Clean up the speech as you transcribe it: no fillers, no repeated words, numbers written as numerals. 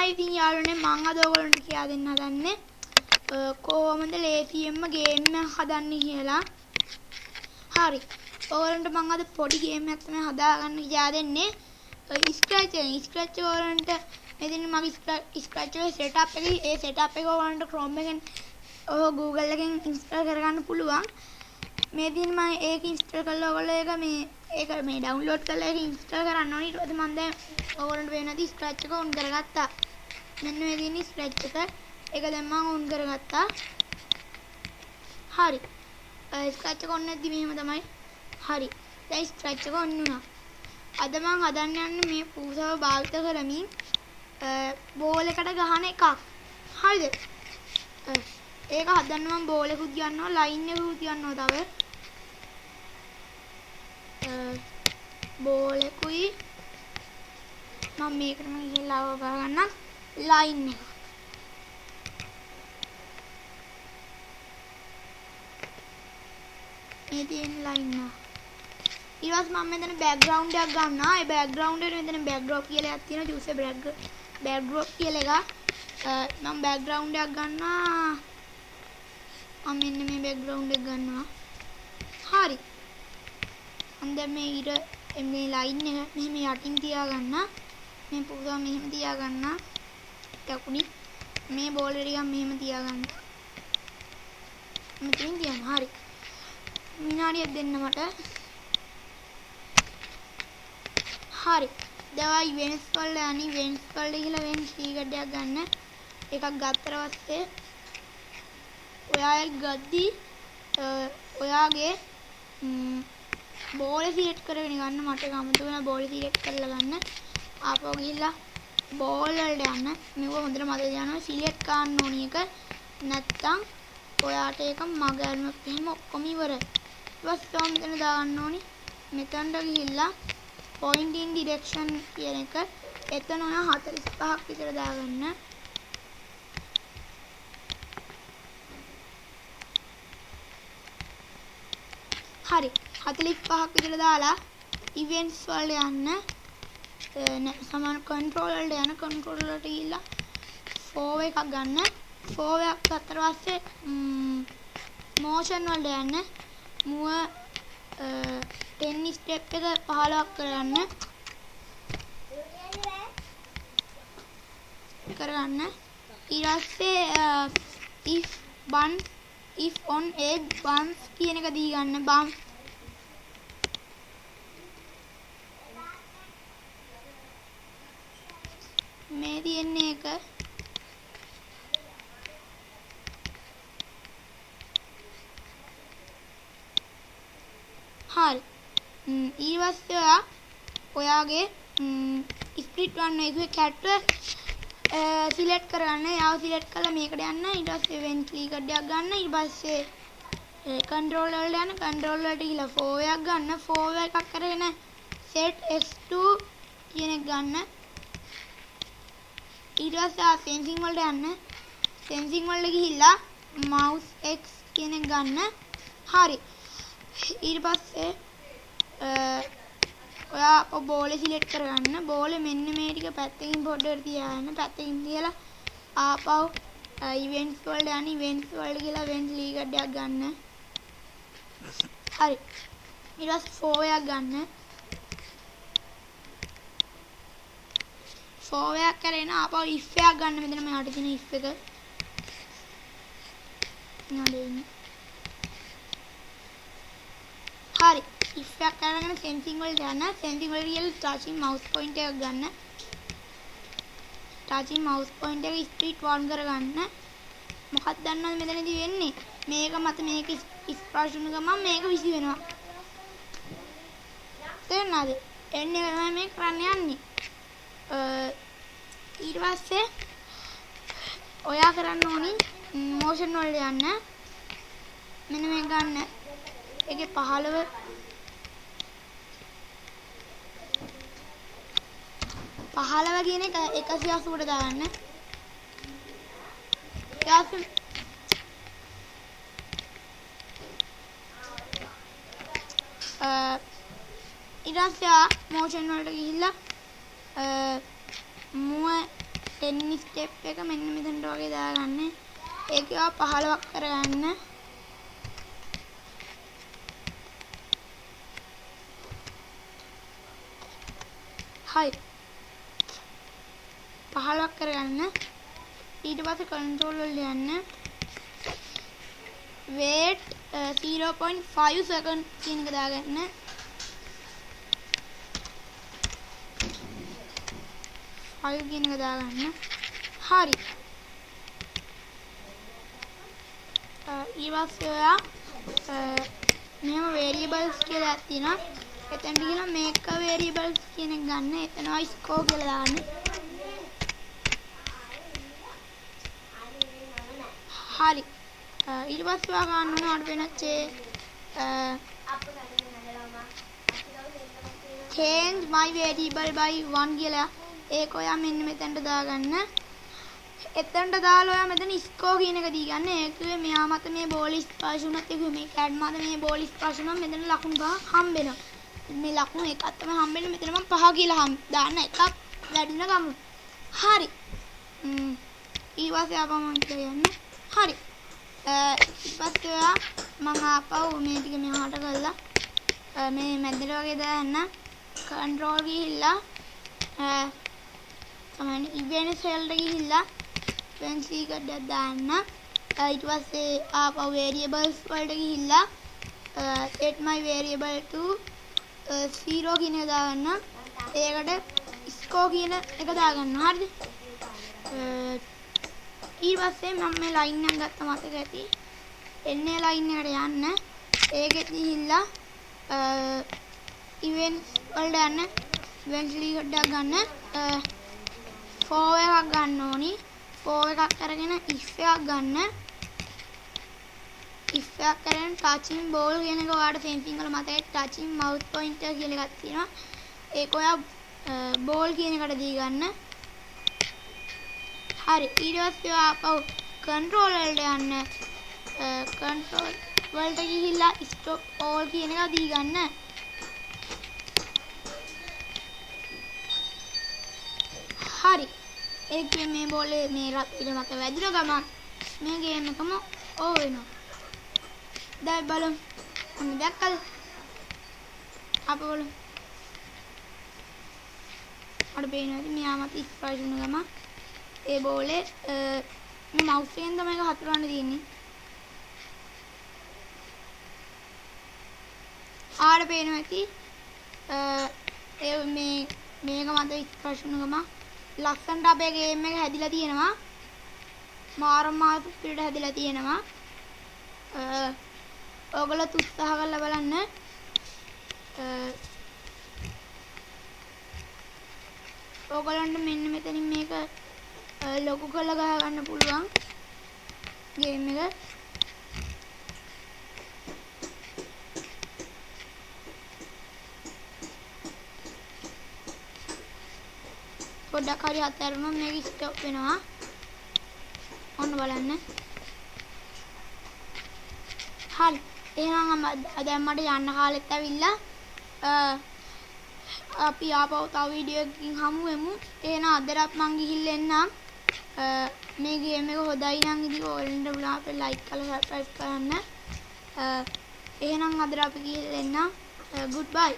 තමයි ඉතින් යාළුවනේ මම අද ඔයගොල්ලන්ට කියලා දෙන්න හදන්නේ කොහොමද ලේසියෙන්ම ගේම් එකක් හදන්නේ කියලා. හරි. ඔයගොල්ලන්ට මම අද පොඩි ගේම් එකක් තමයි හදාගන්න කියලා දෙන්නේ. ස්ක්‍රැච් ඔයගොල්ලන්ට මෙතන මගේ ස්ක්‍රැච් එකේ සෙටප් එකේ ඒ සෙටප් එක ඔයගොල්ලන්ට Chrome එකෙන් Google එකෙන් ඉන්ස්ටෝල් කරගන්න පුළුවන්. මේ දින මම ඒක ඉන්ස්ටෝල් කරලා ඔයගොල්ලෝ ඒක මේ ඩවුන්ලෝඩ් කරලා ඒක ඉන්ස්ටෝල් කරන්න ඕනේ. ඊට පස්සේ මම දැන් ඔයගොල්ලන්ට වෙනදී ස්ක්‍රැච් එක ඔන් කරගත්තා. මෙන්න මේ තියෙන ස්ක්‍රැච් එක. ඒක දැන් මම ඔන් කරගත්තා. හරි. ස්ක්‍රැච් එක ඔන් නැද්දි මෙහෙම තමයි. හරි. දැන් ස්ක්‍රැච් එක ඔන් වුණා. අද මම හදන්න යන්නේ මේ පූසාව භාවිත කරමින් බෝල් එකට ගහන එකක්. හරිද? ඒක හදන්න මම බෝල් එකකුත් ගන්නවා, ලයින් එකකුත් ගන්නවා තව. බෝල් එකකුයි මම මේකටම ගිහලා ගන්න ලයින් එක. මේ තියෙන ලයින් එක. ඊළඟට මම මෙතන බෑග්ග්‍රවුන්ඩ් එකක් ගන්නවා. ඒ බෑග්ග්‍රවුන්ඩ් එකට මෙතන බෑග්ඩ්‍රොප් කියලා එකක් තියෙනවා. ජූස් බෑග්ඩ්‍රොප් කියලා එකක්. මම බෑග්ග්‍රවුන්ඩ් එකක් ගන්නවා. මම මෙන්න මේ බෑග්ග්‍රවුන්ඩ් එක ගන්නවා. හරි. මම දැන් මේ ඊට මේ ලයින් එක මෙහෙම යටින් තියාගන්න. මේ පුරුදු මෙහෙම තියාගන්න. දකුණි මේ බෝල් එක ටිකක් මෙහෙම තියාගන්න. මෙතෙන් තියන්න. හරි. විනාඩියක් දෙන්න මට. හරි. දැන් ඉවෙන්ට්ස් වල යන්නේ ඉවෙන්ට්ස් වල ගිහලා වෙන ටීකට් එකක් ගන්න. එකක් ගත්තට පස්සේ ඔයා ගද්දි ඔයාගේ බෝල් සිලෙක්ට් කරගෙන ගන්න. මට ඒක අමතක වුණා බෝල් සිලෙක්ට් කරලා ගන්න. ආපහු ගිහලා බෝල් වලට යන්න. මේක හොඳට මතක තියාගන්න. සිලෙක්ට් කරන්න ඕනි එක. නැත්තම් ඔයාට ඒක මගහැරුණොත් එහෙම ඔක්කොම ඉවරයි. ඊපස්සේ ඔයා මෙතන දාගන්න ඕනි. මෙතනට ගිහිල්ලා point in direction කියන එක. එතන ඔයා 45ක් විතර දාගන්න. හරි. 45ක් විතර දාලා events වලට යන්න. සමාන control වලට යන control වලට ගිහිල්ලා 4 එකක් ගන්න. 4 එකක් ගත්තට පස්සේ motion වලට යන්න. move 10 step එක 15ක් කරගන්න. ඊට පස්සේ if on egg buns කියන එක දී ගන්න. bun මේ තියෙන්නේ එක. හරි. ඊවස්සේ ඔයාගේ ස්ප්ලිට් වන්න එකේ කැට් සිලෙක්ට් කරගන්න. යාව සිලෙක්ට් කරලා මේකට යන්න. ඊට පස්සේ event ටීකට් එකක් ගන්න. ඊට පස්සේ control වලට යන්න. control වලට ගිහලා 4 එකක් ගන්න. 4 එකක් කරගෙන set x2 කියන එක ගන්න. ඊට පස්සේ sensing වලට යන්න. sensing වලට ගිහිල්ලා mouse x කියන එක ගන්න. හරි. ඊට පස්සේ ඔයා බෝලේ සිලෙක්ට් කරගන්න. බෝලේ මෙන්න මේ ටික පැත්තකින් පොඩ්ඩක් තියාගන්න. පැත්තකින් තියලා ආපහු ඉවෙන්ට්ස් වලට යන්න. ඉවෙන්ට්ස් වලට ගිහලා event ටීකට් එකක් ගන්න. හරි. ඊට පස්සේ 4 එකක් ගන්න. 4 එකක් කරගෙන ආපහු if එකක් ගන්න. මෙතන මෙයාට තියෙන if එක. නඩේන්නේ. හරි. if එකක් කරගෙන sensing වලට යන්න. sensing වලට ගිහලා touching mouse pointer එකක් ගන්න. touching mouse pointer එක split 1 කරගන්න. මොකක්ද දන්නවද මෙතනදී වෙන්නේ? මේක මත මේක ස්පර්ශ වුණ ගමන් මේක විසි වෙනවා. තේරුණාද? එන්නේ තමයි මේ කරන්න යන්නේ. ඊට පස්සේ ඔයා කරන්න ඕනි motion වලට යන්න. මෙන්න මේ ගන්න. ඒකේ 15 කියන එක 180ට දාගන්න. ඊට පස්සේ motion වලට ගිහිල්ලා move එන්නේ ස්ටෙප් එක මෙන්න මෙතනට වගේ දාගන්න. ඒක 15ක් කරගන්න. හයි 15ක් කරගන්න. ඊට පස්සේ කන්ට්‍රෝල් වල යන්න. wait 0.5 second කියන එක දාගන්න. 5 කියන එක දාගන්න. හරි. ඊපස්සේ ඔයා මෙහෙම variables කියලා තියෙනවා. එතනට ගිහලා make a variables කියන එක ගන්න. එතන score කියලා දාන්න. හරි. ඊට පස්සේ ඔයා ගන්න ඕනේ අර වෙන change my variable by 1 කියලා. ඒක ඔයා මෙන්න මෙතනට දාගන්න. එතනට දාලා ඔයා මෙතන score කියන එක දී ගන්න. ඒකේ මෙයා මත මේ බෝල් ස්පර්ශ වුණත් ඒක මේ CAD මත මේ බෝල් ස්පර්ශ වුණා මෙතන ලකුණු පහ හම්බෙනවා. මේ ලකුණු එකක් තමයි හම්බෙන්නේ. මෙතන මම 5 කියලා දාන්න එකක් වැඩින ගමු. හරි. ඊපස්සේ ආපහු මම කියන්නේ. හරි. ඊපස්සේ ඔයා මම ආපහු මේ ටික මෙහාට කරලා මේ මැදට වගේ දාන්න. control ගිහිල්ලා තමයි event cell එකට ගිහිල්ලා event secret එකක් දාන්න. ඊට පස්සේ ආපහු variables වලට ගිහිල්ලා set my variable to 0 කියන එක දාගන්න. ඒකට score කියන එක දාගන්න. හරිද? ඊට පස්සේ මම මේ line එක ගත්ත මතක ඇති. එන්නේ line එකට යන්න. ඒකෙත් ගිහිල්ලා events වලට යන්න. event secret එකක් ගන්න. 4 එකක් ගන්න ඕනි. 4 එකක් අරගෙන if එකක් ගන්න. if එකක් කරගෙන touching ball කියන එක ඔයාලට fencing වල මතකයි touching mouse pointer කියලා එකක් තියෙනවා. ඒක ඔයා ball කියන එකට දී ගන්න. හරි. ඊට පස්සේ ඔයා ආපහු control වලට යන්න. control වලට ගිහිල්ලා stop all කියන එක දී ගන්න. හරි. ඒක මේ බෝලේ මේ රත්තරන් මත වැදින ගමන් මේ ගේම් එකම ඕ වෙනවා. දැන් බලමු. ඔන්න දැක්කද? අප බලමු. අර පේනවාද මෙයා මත ස්පර්ශ වුණ ගමන් ඒ බෝලේ මේ මවුස් එකෙන් තමයි ඒක හතරවන්න තියෙන්නේ. ආර පේනවා ඇති ඒ මේක මත ස්පර්ශ වුණ ගමන් ලස්සනට අපේ ගේම් එක හැදිලා තියෙනවා. මාරමාර පිට හැදිලා තියෙනවා. ඔයගොල්ලෝ උත්සාහ කරලා බලන්න. ඔයගොල්ලන්ට මෙන්න මෙතනින් මේක ලොකු කරලා ගහ ගන්න පුළුවන් ගේම් එක. පොඩ්ඩක් හරි අතහැරුණොත් මේක ස්ටොප් වෙනවා. ඔන්න බලන්න. හරි. එහෙනම් දැන් මට යන්න කාලෙත් ඇවිල්ලා අපි ආපහු තව වීඩියෝ එකකින් හමු වෙමු. එහෙනම් අදටත් මං ගිහිල්ලා එන්නම්. මේ ගේම් එක හොඳයි නම් ඉතින් ඔයාලට උනා අපේ ලයික් කරලා සබ්ස්ක්‍රයිබ් කරන්න. එහෙනම් අදට අපි ගිහිල්ලා එන්නම්. goodbye.